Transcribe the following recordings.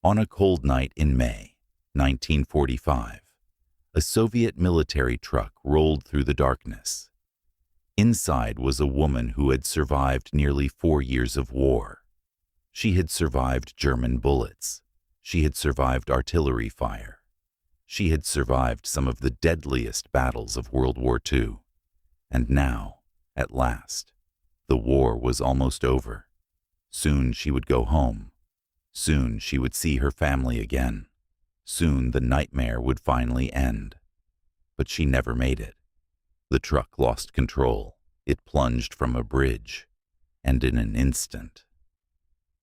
On a cold night in May 1945, a Soviet military truck rolled through the darkness. Inside was a woman who had survived nearly 4 years of war. She had survived German bullets. She had survived artillery fire. She had survived some of the deadliest battles of World War II. And now, at last, the war was almost over. Soon she would go home. Soon she would see her family again. Soon the nightmare would finally end. But she never made it. The truck lost control. It plunged from a bridge. And in an instant,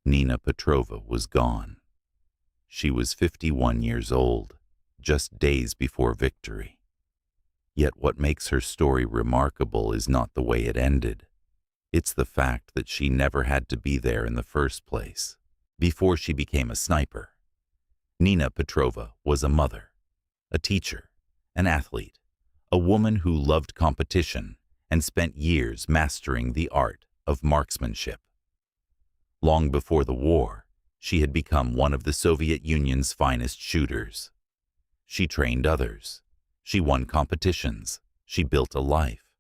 Nina Petrova was gone. She was 51 years old, just days before victory. Yet what makes her story remarkable is not the way it ended. It's the fact that she never had to be there in the first place, before she became a sniper. Nina Petrova was a mother, a teacher, an athlete, a woman who loved competition and spent years mastering the art of marksmanship. Long before the war, she had become one of the Soviet Union's finest shooters. She trained others. She won competitions. She built a life.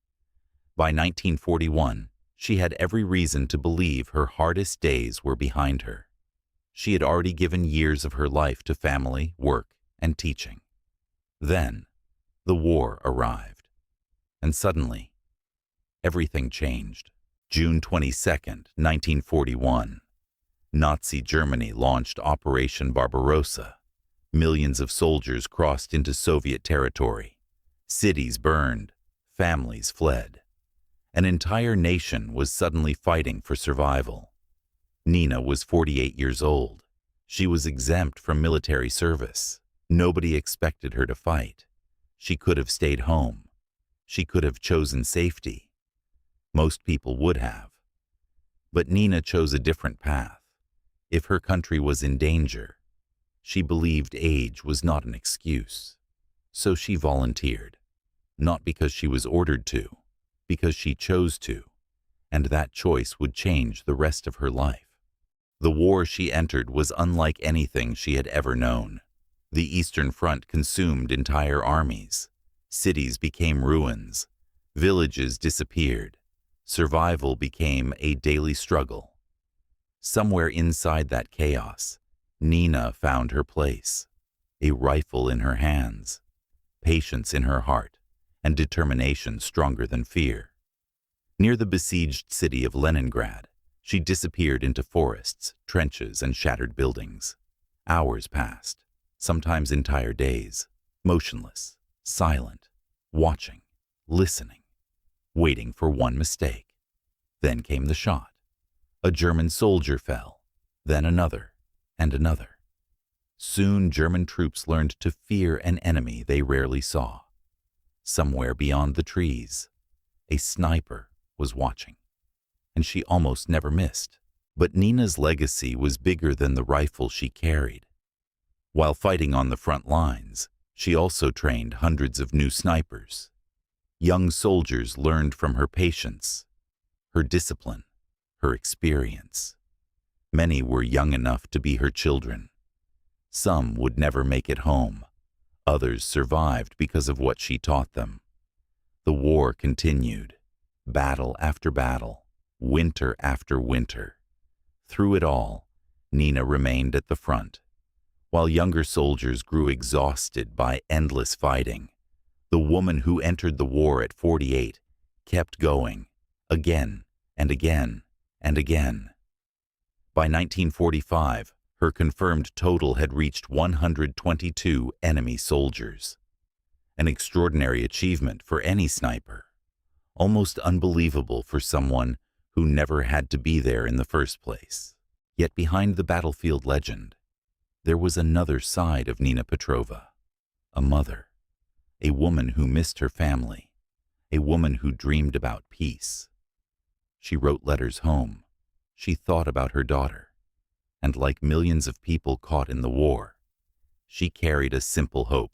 By 1941, she had every reason to believe her hardest days were behind her. She had already given years of her life to family, work, and teaching. Then, the war arrived. And suddenly, everything changed. June 22, 1941. Nazi Germany launched Operation Barbarossa. Millions of soldiers crossed into Soviet territory. Cities burned. Families fled. An entire nation was suddenly fighting for survival. Nina was 48 years old. She was exempt from military service. Nobody expected her to fight. She could have stayed home. She could have chosen safety. Most people would have. But Nina chose a different path. If her country was in danger, she believed age was not an excuse. So she volunteered, not because she was ordered to, because she chose to, and that choice would change the rest of her life. The war she entered was unlike anything she had ever known. The Eastern Front consumed entire armies. Cities became ruins. Villages disappeared. Survival became a daily struggle. Somewhere inside that chaos, Nina found her place. A rifle in her hands, patience in her heart, and determination stronger than fear. Near the besieged city of Leningrad, she disappeared into forests, trenches, and shattered buildings. Hours passed, sometimes entire days, motionless, silent, watching, listening, waiting for one mistake. Then came the shot. A German soldier fell, then another, and another. Soon German troops learned to fear an enemy they rarely saw. Somewhere beyond the trees, a sniper was watching, and she almost never missed. But Nina's legacy was bigger than the rifle she carried. While fighting on the front lines, she also trained hundreds of new snipers. Young soldiers learned from her patience, her discipline, her experience. Many were young enough to be her children. Some would never make it home. Others survived because of what she taught them. The war continued, battle after battle, winter after winter. Through it all, Nina remained at the front. While younger soldiers grew exhausted by endless fighting, the woman who entered the war at 48 kept going, again and again and again. By 1945, her confirmed total had reached 122 enemy soldiers. An extraordinary achievement for any sniper. Almost unbelievable for someone who never had to be there in the first place. Yet behind the battlefield legend, there was another side of Nina Petrova. A mother. A woman who missed her family. A woman who dreamed about peace. She wrote letters home. She thought about her daughter. And like millions of people caught in the war, she carried a simple hope.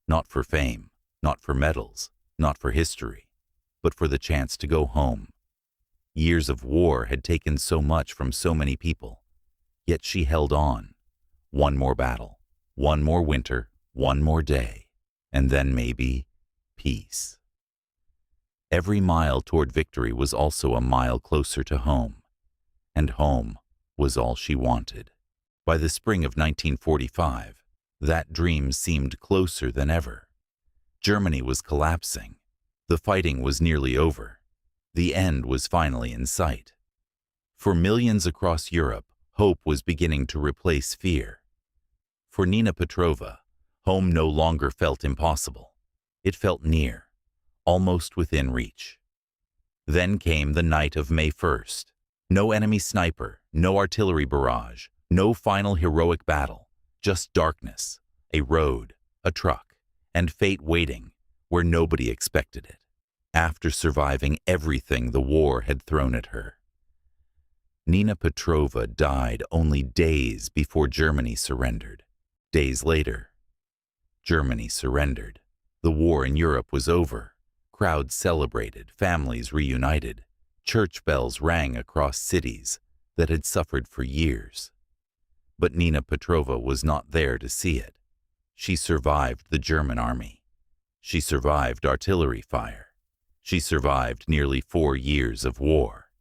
Not for fame, not for medals, not for history, but for the chance to go home. Years of war had taken so much from so many people, yet she held on. One more battle, one more winter, one more day, and then maybe peace. Every mile toward victory was also a mile closer to home, and home was all she wanted. By the spring of 1945, that dream seemed closer than ever. Germany was collapsing. The fighting was nearly over. The end was finally in sight. For millions across Europe, hope was beginning to replace fear. For Nina Petrova, home no longer felt impossible. It felt near, almost within reach. Then came the night of May 1st. No enemy sniper, no artillery barrage, no final heroic battle, just darkness, a road, a truck, and fate waiting where nobody expected it, after surviving everything the war had thrown at her. Nina Petrova died only days before Germany surrendered. Days later, Germany surrendered. The war in Europe was over. Crowds celebrated, families reunited. Church bells rang across cities that had suffered for years. But Nina Petrova was not there to see it. She survived the German army. She survived artillery fire. She survived nearly 4 years of war.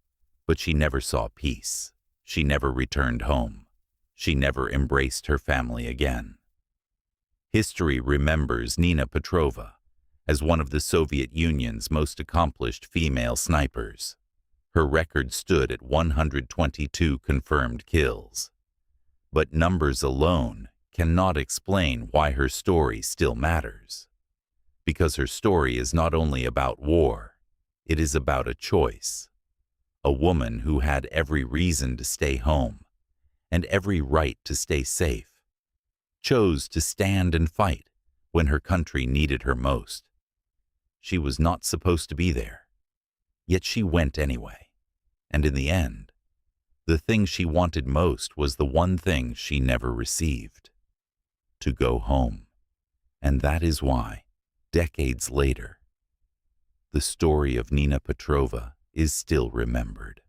But she never saw peace. She never returned home. She never embraced her family again. History remembers Nina Petrova as one of the Soviet Union's most accomplished female snipers. Her record stood at 122 confirmed kills. But numbers alone cannot explain why her story still matters. Because her story is not only about war, it is about a choice. A woman who had every reason to stay home and every right to stay safe, chose to stand and fight when her country needed her most. She was not supposed to be there, yet she went anyway. And in the end, the thing she wanted most was the one thing she never received: to go home. And that is why, decades later, the story of Nina Petrova is still remembered.